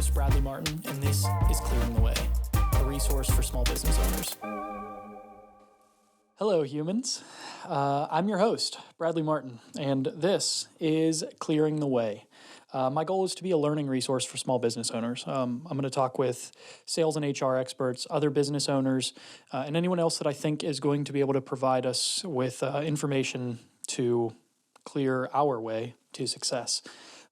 host, Bradley Martin, and this is Clearing the Way, a resource for small business owners. Hello, humans. I'm your host, Bradley Martin, and this is Clearing the Way. My goal is to be a learning resource for small business owners. I'm going to talk with sales and HR experts, other business owners, and anyone else that I think is going to be able to provide us with information to clear our way to success.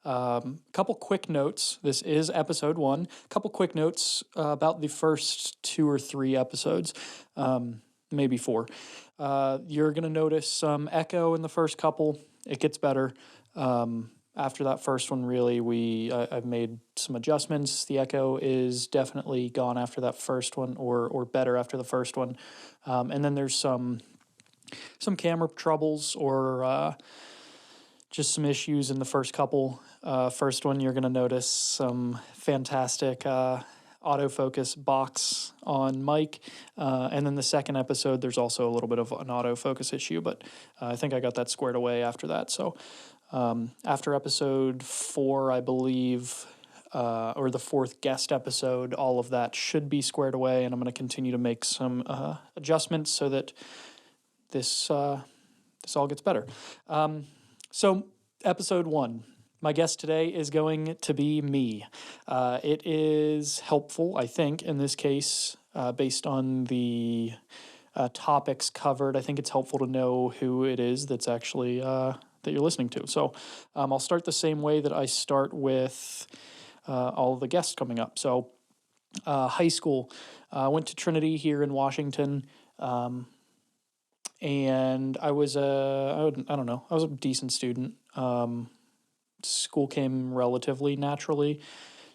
Couple quick notes. This is episode 1. Couple quick notes about the first 2 or 3 episodes, maybe 4. You're going to notice some echo in the first couple. It gets better. After that first one, really, I've made some adjustments. The echo is definitely gone after that first one, or better after the first one. And then there's some camera troubles or just some issues in the first couple. First one, you're going to notice some fantastic autofocus box on mic. And then the second episode, there's also a little bit of an autofocus issue, but I think I got that squared away after that. So after episode 4, I believe, or the 4th guest episode, all of that should be squared away, and I'm going to continue to make some adjustments so that this all gets better. So episode 1, my guest today is going to be me. It is helpful, I think, in this case, based on the topics covered. I think it's helpful to know who it is that's actually that you're listening to. So I'll start the same way that I start with all of the guests coming up. So high school, I went to Trinity here in Washington. And I was I was a decent student. School came relatively naturally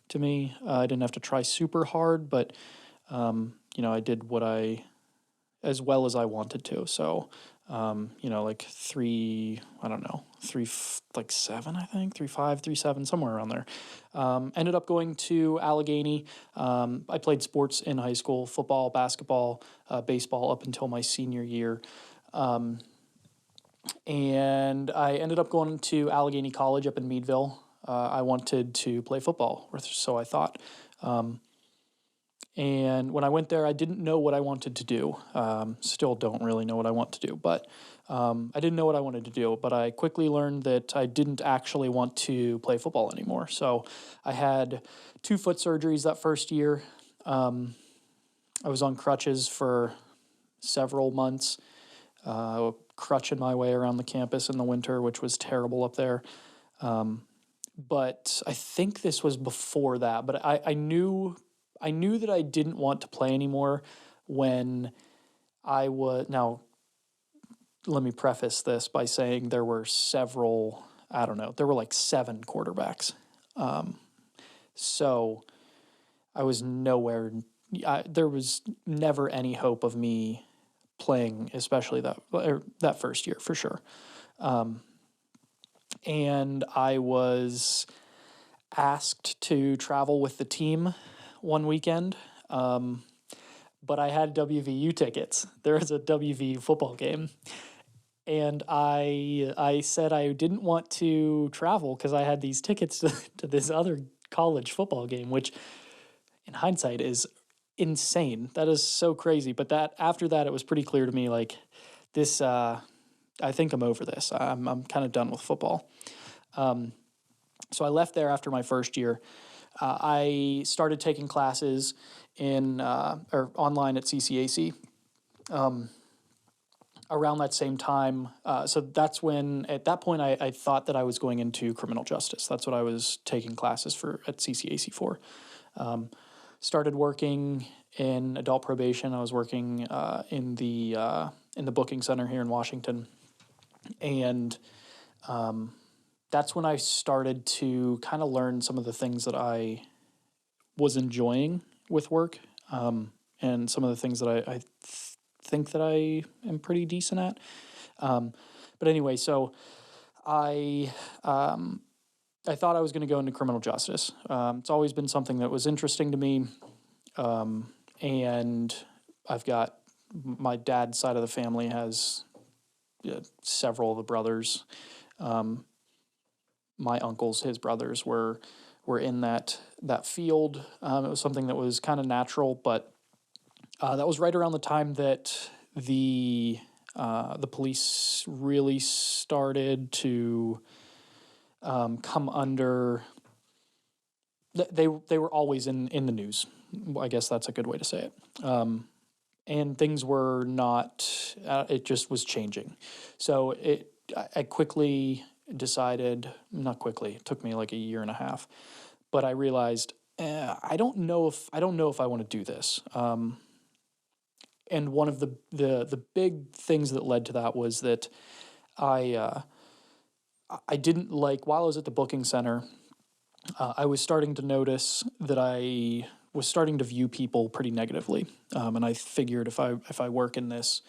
to me. I didn't have to try super hard, but, I did as well as I wanted to. So, like 3.7, I think, 3.5, 3.7, somewhere around there. Ended up going to Allegheny. I played sports in high school, football, basketball, baseball up until my senior year. And I ended up going to Allegheny College up in Meadville. I wanted to play football, or so I thought. And when I went there, I didn't know what I wanted to do. Still don't really know what I want to do, but I didn't know what I wanted to do. But I quickly learned that I didn't actually want to play football anymore. So I had 2 foot surgeries that first year. I was on crutches for several months. Crutching my way around the campus in the winter, which was terrible up there. But I think this was before that. But I knew that I didn't want to play anymore when I was... Now, let me preface this by saying there were several... there were like 7 quarterbacks. So I was nowhere... there was never any hope of me playing, especially that first year, for sure. And I was asked to travel with the team one weekend, but I had WVU tickets. There was a WVU football game, and I said I didn't want to travel because I had these tickets to this other college football game, which in hindsight is insane. That is so crazy. But after that, it was pretty clear to me, like, this, I think I'm over this. I'm kind of done with football. So I left there after my first year. I started taking classes or online at CCAC. Around that same time, so that's when, at that point, I thought that I was going into criminal justice. That's what I was taking classes for at CCAC for. Started working in adult probation. I was working in the booking center here in Washington, and that's when I started to kind of learn some of the things that I was enjoying with work, and some of the things that I think that I am pretty decent at. But anyway, so I thought I was going to go into criminal justice. It's always been something that was interesting to me, and I've got my dad's side of the family has several of the brothers. My uncles, his brothers, were were in that field. It was something that was kind of natural, but that was right around the time that the police really started to come under. They were always in the news. I guess that's a good way to say it. And things were not. It just was changing. So I quickly decided. Not quickly. It took me like a year and a half, but I realized I don't know if I want to do this. And one of the big things that led to that was that I didn't like, while I was at the booking center, I was starting to notice that I was starting to view people pretty negatively, and I figured if I work in this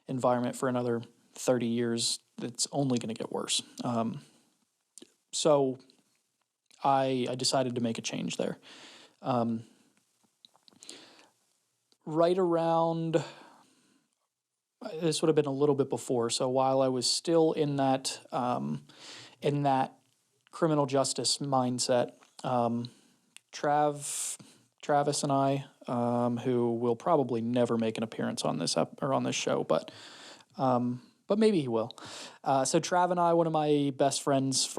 environment for another 30 years, it's only going to get worse. So I decided to make a change there. Right around, this would have been a little bit before. So while I was still in that criminal justice mindset, Travis and I, who will probably never make an appearance on this on this show, but maybe he will. So Trav and I, one of my best friends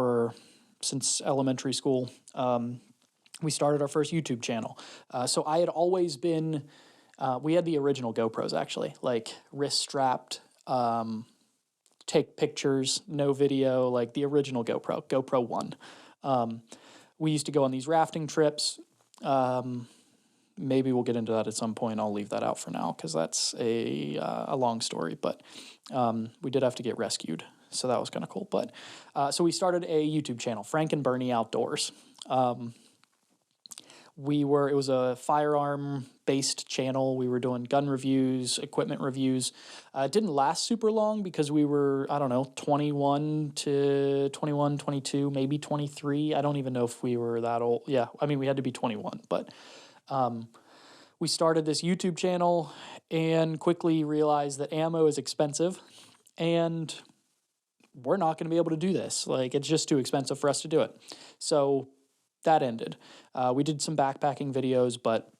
since elementary school, we started our first YouTube channel. So I had always been. We had the original GoPros, actually, like wrist strapped, take pictures, no video, like the original GoPro 1. We used to go on these rafting trips. Maybe we'll get into that at some point. I'll leave that out for now because that's a long story. But we did have to get rescued, so that was kind of cool. But so we started a YouTube channel, Frank and Bernie Outdoors. It was a firearm-based channel. We were doing gun reviews, equipment reviews. It didn't last super long because we were, 21 to 21, 22, maybe 23. I don't even know if we were that old. Yeah, I mean, we had to be 21. But we started this YouTube channel and quickly realized that ammo is expensive and we're not going to be able to do this. Like, it's just too expensive for us to do it. So that ended. We did some backpacking videos, but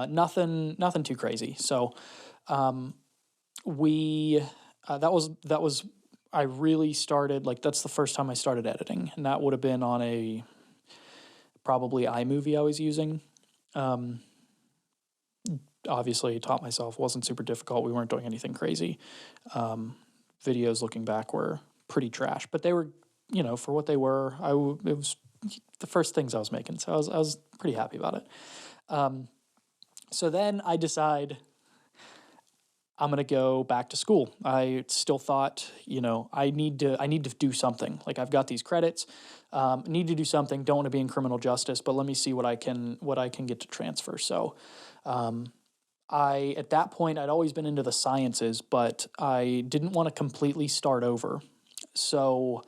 nothing too crazy. So that was I really started, like, that's the first time I started editing, and that would have been on a probably iMovie I was using. Obviously taught myself, wasn't super difficult. We weren't doing anything crazy. Videos looking back were pretty trash, but they were, for what they were, it was the first things I was making, so I was pretty happy about it. So then I decide I'm gonna go back to school. I still thought, I need to do something. Like, I've got these credits, need to do something. Don't want to be in criminal justice, but let me see what I can get to transfer. So, at that point I'd always been into the sciences, but I didn't want to completely start over. So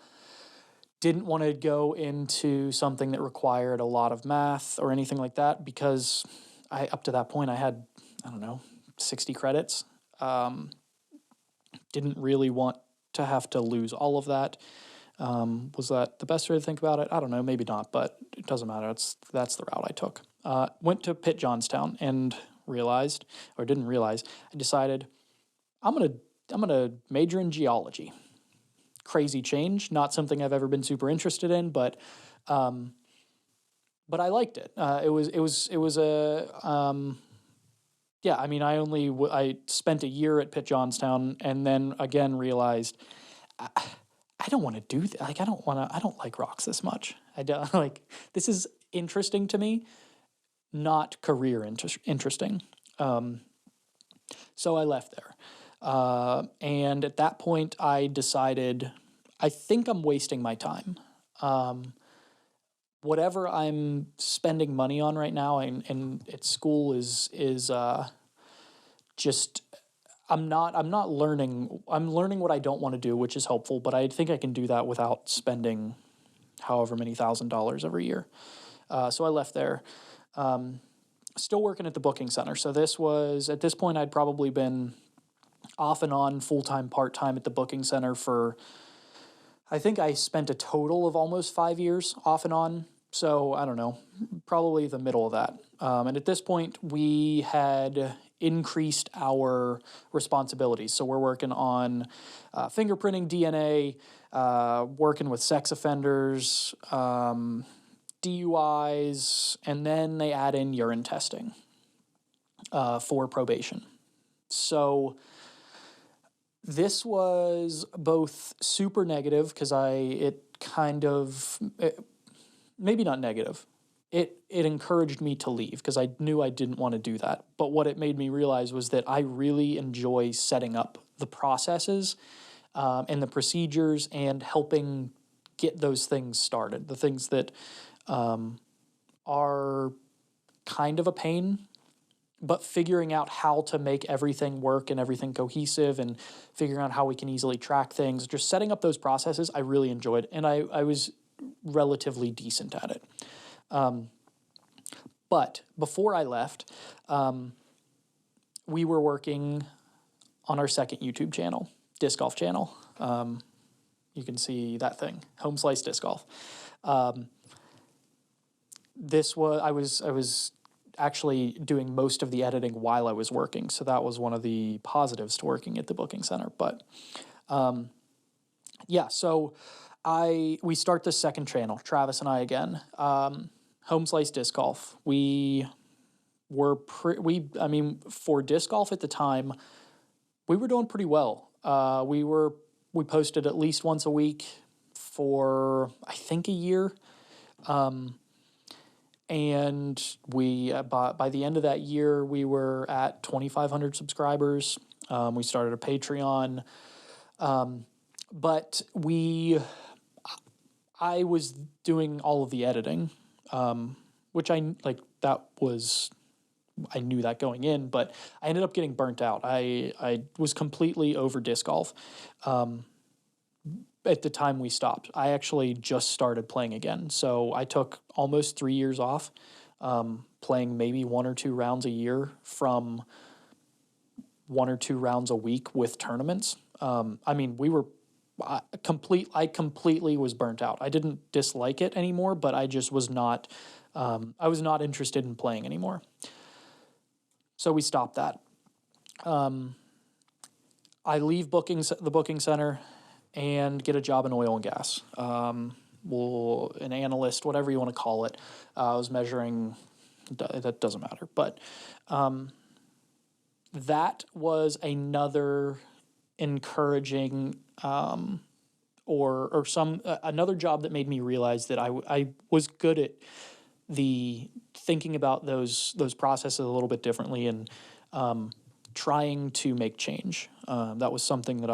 didn't want to go into something that required a lot of math or anything like that because up to that point I had, 60 credits. Didn't really want to have to lose all of that. Was that the best way to think about it? I don't know, maybe not, but it doesn't matter. That's the route I took. Went to Pitt Johnstown and I decided I'm gonna major in geology. Crazy change, not something I've ever been super interested in, but I liked it. It was a yeah. I mean, I spent a year at Pitt Johnstown, and then again realized I don't want to do that. Like, I don't like rocks this much. I don't like, this is interesting to me, not career interesting. So I left there. And at that point, I decided, I think I'm wasting my time. Whatever I'm spending money on right now and at school is just, I'm learning what I don't want to do, which is helpful, but I think I can do that without spending however many $1,000s every year. So I left there. Still working at the booking center. So at this point, I'd probably been off and on, full-time, part-time at the booking center for, I think I spent a total of almost 5 years off and on. So I don't know, probably the middle of that. And at this point, we had increased our responsibilities. So we're working on fingerprinting DNA, working with sex offenders, DUIs, and then they add in urine testing for probation. So this was both super negative because maybe not negative. It encouraged me to leave because I knew I didn't want to do that. But what it made me realize was that I really enjoy setting up the processes and the procedures and helping get those things started. The things that are kind of a pain, but figuring out how to make everything work and everything cohesive and figuring out how we can easily track things, just setting up those processes, I really enjoyed. And I was relatively decent at it. But before I left, we were working on our second YouTube channel, disc golf channel. You can see that thing, Home Slice Disc Golf. I was actually doing most of the editing while I was working, so that was one of the positives to working at the booking center. But so we start the second channel, Travis and I again. Home Slice Disc Golf. For disc golf at the time, we were doing pretty well. We posted at least once a week for, I think, a year. And we, by the end of that year, we were at 2,500 subscribers. We started a Patreon. But I was doing all of the editing, which I knew that going in, but I ended up getting burnt out. I was completely over disc golf. At the time we stopped, I actually just started playing again. So I took almost 3 years off, playing maybe 1 or 2 rounds a year from 1 or 2 rounds a week with tournaments. I completely was burnt out. I didn't dislike it anymore, but I just was not, I was not interested in playing anymore. So we stopped that. I leave the booking center and get a job in oil and gas. An analyst, whatever you want to call it. I was measuring, that doesn't matter. But that was another encouraging another job that made me realize that I was good at thinking about those processes a little bit differently and trying to make change. That was something that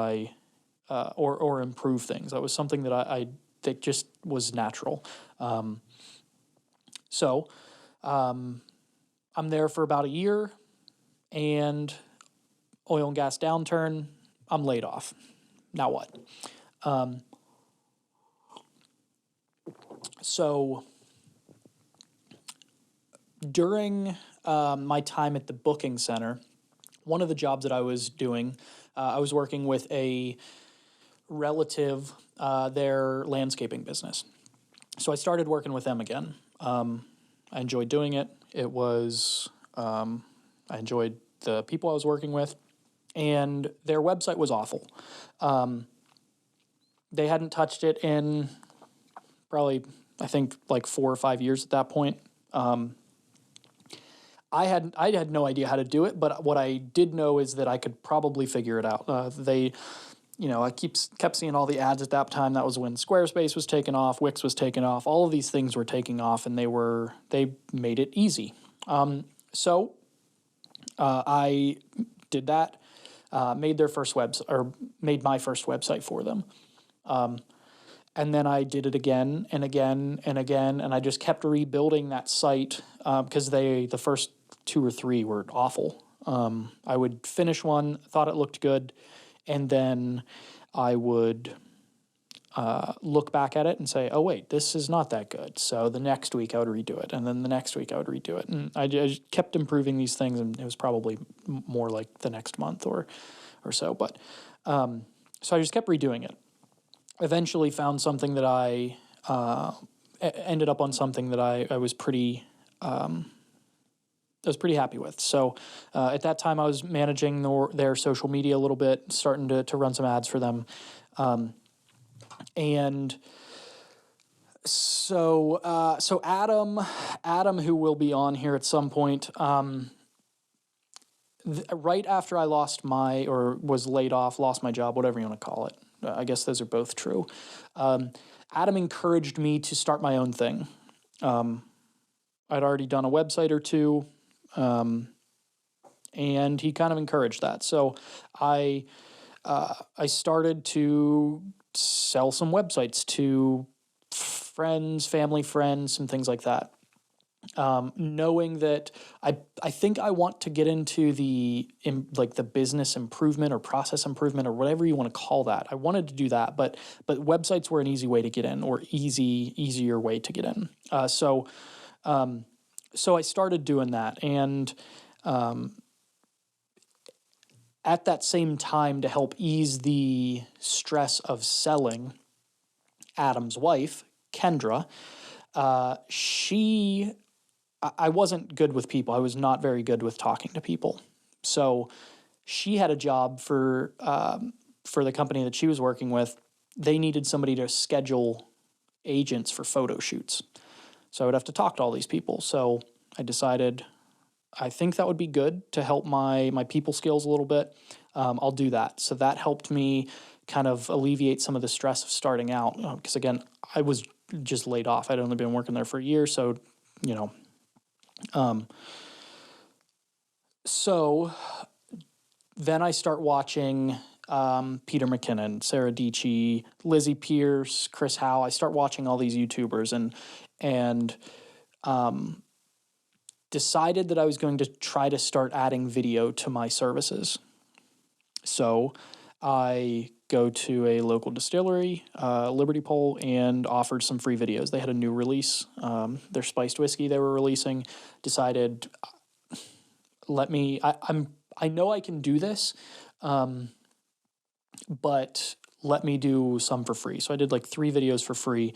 or improve things. That was something that that just was natural. So I'm there for about a year, and oil and gas downturn, I'm laid off. Now what? So during my time at the booking center, one of the jobs that I was doing, I was working with a relative, their landscaping business. So I started working with them again. I enjoyed doing it. It was, I enjoyed the people I was working with, and their website was awful. They hadn't touched it in probably, I think, like 4 or 5 years at that point. I had no idea how to do it, but what I did know is that I could probably figure it out. I kept seeing all the ads at that time. That was when Squarespace was taking off, Wix was taking off. All of these things were taking off, and they made it easy. So I did that. Made my first website for them. And then I did it again and again and again, and I just kept rebuilding that site because the first 2 or 3 were awful. I would finish one, thought it looked good, and then I would look back at it and say, oh, wait, this is not that good. So the next week I would redo it, and then the next week I would redo it. And I just kept improving these things, and it was probably more like the next month or so. But so I just kept redoing it. Eventually found something that I ended up on something that I was pretty happy with. So at that time, I was managing their social media a little bit, starting to run some ads for them, and so Adam, who will be on here at some point. Right after I lost was laid off, lost my job, whatever you want to call it. I guess those are both true. Adam encouraged me to start my own thing. I'd already done a website or two, and he kind of encouraged that. So I started to sell some websites to friends, family, friends, some things like that. Knowing that I think I want to get into the business improvement or process improvement or whatever you want to call that. I wanted to do that, but websites were an easy way to get in, or easier way to get in. So I started doing that, and at that same time, to help ease the stress of selling, Adam's wife, Kendra, I wasn't good with people. I was not very good with talking to people. So she had a job for the company that she was working with. They needed somebody to schedule agents for photo shoots. So I would have to talk to all these people. So I decided, I think that would be good to help my people skills a little bit. I'll do that. So that helped me kind of alleviate some of the stress of starting out. Because again, I was just laid off. I'd only been working there for a year. So, so then I start watching Peter McKinnon, Sarah Dietschy, Lizzie Pierce, Chris Howe. I start watching all these YouTubers and decided that I was going to try to start adding video to my services. So I go to a local distillery, Liberty Pole, and offered some free videos. They had a new release, their spiced whiskey they were releasing. Decided, I know I can do this, but let me do some for free. So I did like 3 videos for free,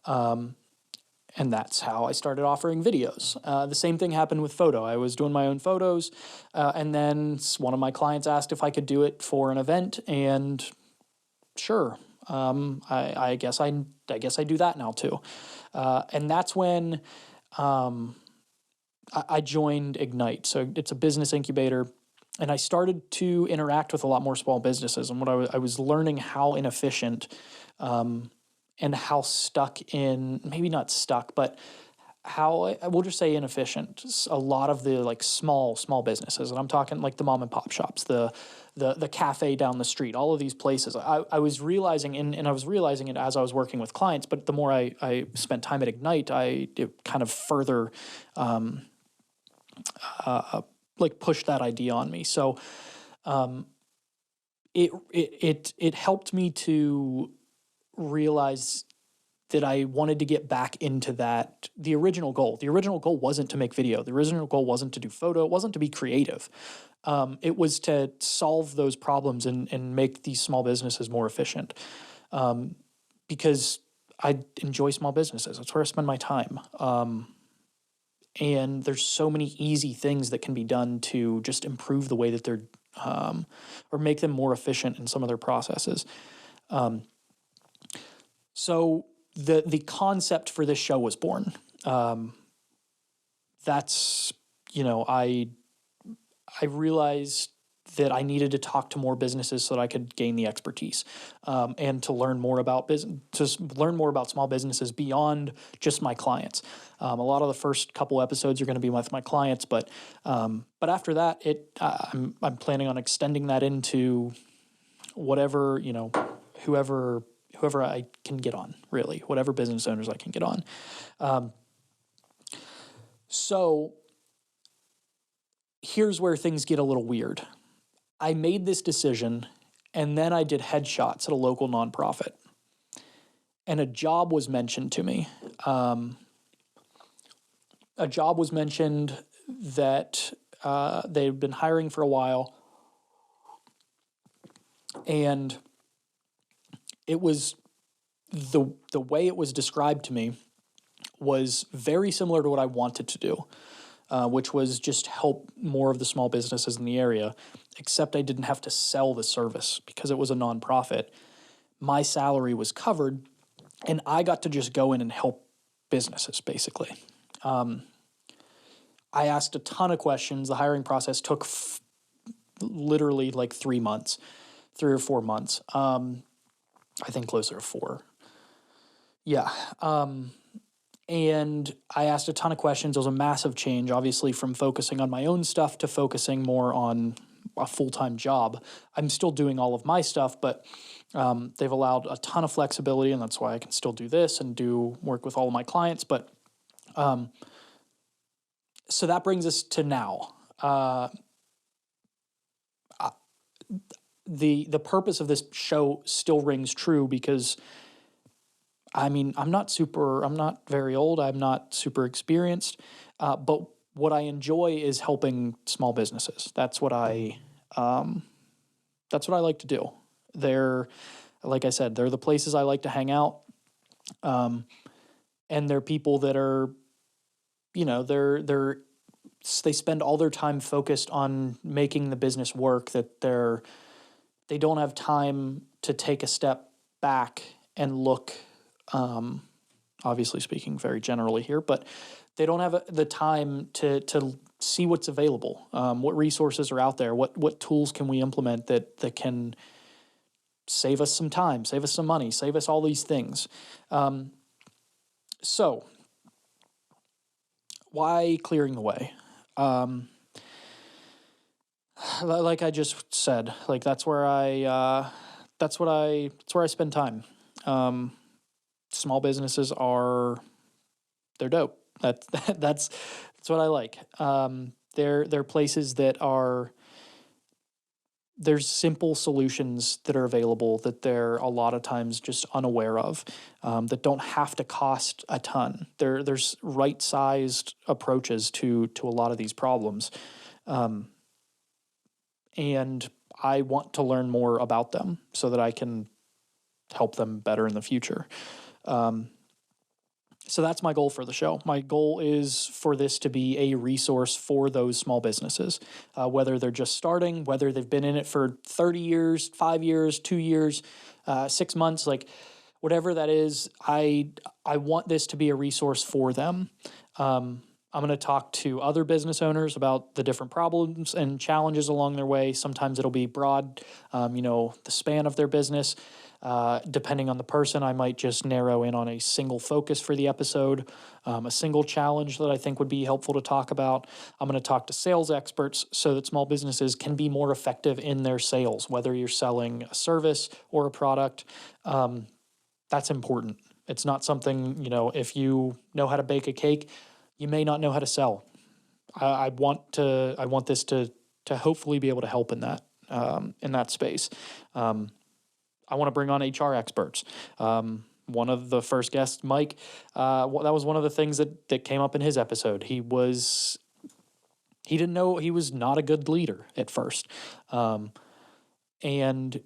and that's how I started offering videos. The same thing happened with photo. I was doing my own photos, and then one of my clients asked if I could do it for an event, and sure, I guess I do that now too. And that's when I joined Ignite. So it's a business incubator, and I started to interact with a lot more small businesses. And what I was learning how inefficient and how stuck in, maybe not stuck, but how, we'll just say inefficient, a lot of the like small businesses. And I'm talking like the mom and pop shops, the cafe down the street, all of these places. I was realizing, and I was realizing it as I was working with clients, but the more I spent time at Ignite, it kind of further like pushed that idea on me. So it helped me to realize that I wanted to get back into that. The original goal wasn't to make video. The original goal wasn't to do photo. It wasn't to be creative. It was to solve those problems and make these small businesses more efficient. Because I enjoy small businesses. That's where I spend my time. And there's so many easy things that can be done to just improve the way that they're, or make them more efficient in some of their processes. So the concept for this show was born. That's, I realized that I needed to talk to more businesses so that I could gain the expertise, and to learn more about small businesses beyond just my clients. A lot of the first couple episodes are going to be with my clients, but after that, I'm planning on extending that into whatever, whoever I can get on, really, whatever business owners I can get on. So here's where things get a little weird. I made this decision, and then I did headshots at a local nonprofit, and a job was mentioned to me. A job was mentioned that they've been hiring for a while, and it was the way it was described to me was very similar to what I wanted to do, which was just help more of the small businesses in the area, except I didn't have to sell the service because it was a nonprofit. My salary was covered, and I got to just go in and help businesses, basically. I asked a ton of questions. The hiring process took literally like 3 months, 3 or 4 months. I think closer to 4. Yeah. And I asked a ton of questions. It was a massive change, obviously, from focusing on my own stuff to focusing more on a full-time job. I'm still doing all of my stuff, but they've allowed a ton of flexibility, and that's why I can still do this and do work with all of my clients. But so that brings us to now. The purpose of this show still rings true because, I mean, I'm not very old. I'm not super experienced, but what I enjoy is helping small businesses. That's what I like to do. Like I said, they're the places I like to hang out. And they're people that are, they spend all their time focused on making the business work, that they don't have time to take a step back and look, obviously speaking very generally here, but they don't have the time to see what's available, what resources are out there, what tools can we implement that can save us some time, save us some money, save us all these things. So why clearing the way? Like I just said, like that's where I spend time. Small businesses they're dope. That's what I like. They're places that there's simple solutions that are available that they're a lot of times just unaware of, that don't have to cost a ton. There's right-sized approaches to a lot of these problems. And I want to learn more about them so that I can help them better in the future. So that's my goal for the show. My goal is for this to be a resource for those small businesses, whether they're just starting, whether they've been in it for 30 years, 5 years, 2 years, 6 months, like whatever that is. I want this to be a resource for them. I'm going to talk to other business owners about the different problems and challenges along their way. Sometimes it'll be broad, the span of their business. Depending on the person, I might just narrow in on a single focus for the episode, a single challenge that I think would be helpful to talk about. I'm going to talk to sales experts so that small businesses can be more effective in their sales, whether you're selling a service or a product. That's important. It's not something, if you know how to bake a cake, you may not know how to sell. I want this to hopefully be able to help in that space. I want to bring on HR experts. One of the first guests, Mike, that was one of the things that came up in his episode. He didn't know he was not a good leader at first. And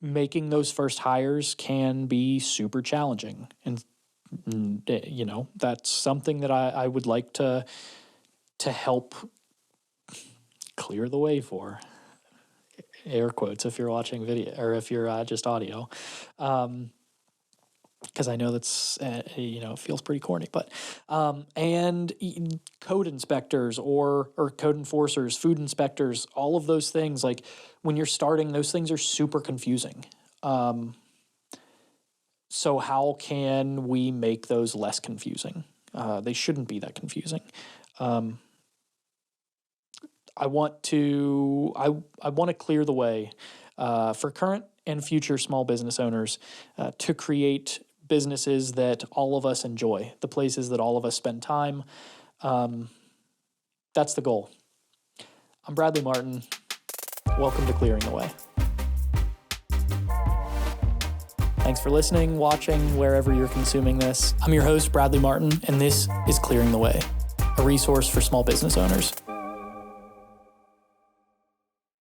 making those first hires can be super challenging. And, that's something that I would like to help clear the way for. Air quotes if you're watching video or if you're just audio, because I know that's it feels pretty corny, but and code inspectors or code enforcers, food inspectors, all of those things, like when you're starting, those things are super confusing. So how can we make those less confusing? They shouldn't be that confusing. I want to clear the way for current and future small business owners to create businesses that all of us enjoy, the places that all of us spend time. That's the goal. I'm Bradley Martin. Welcome to Clearing the Way. Thanks for listening, watching, wherever you're consuming this. I'm your host, Bradley Martin, and this is Clearing the Way, a resource for small business owners.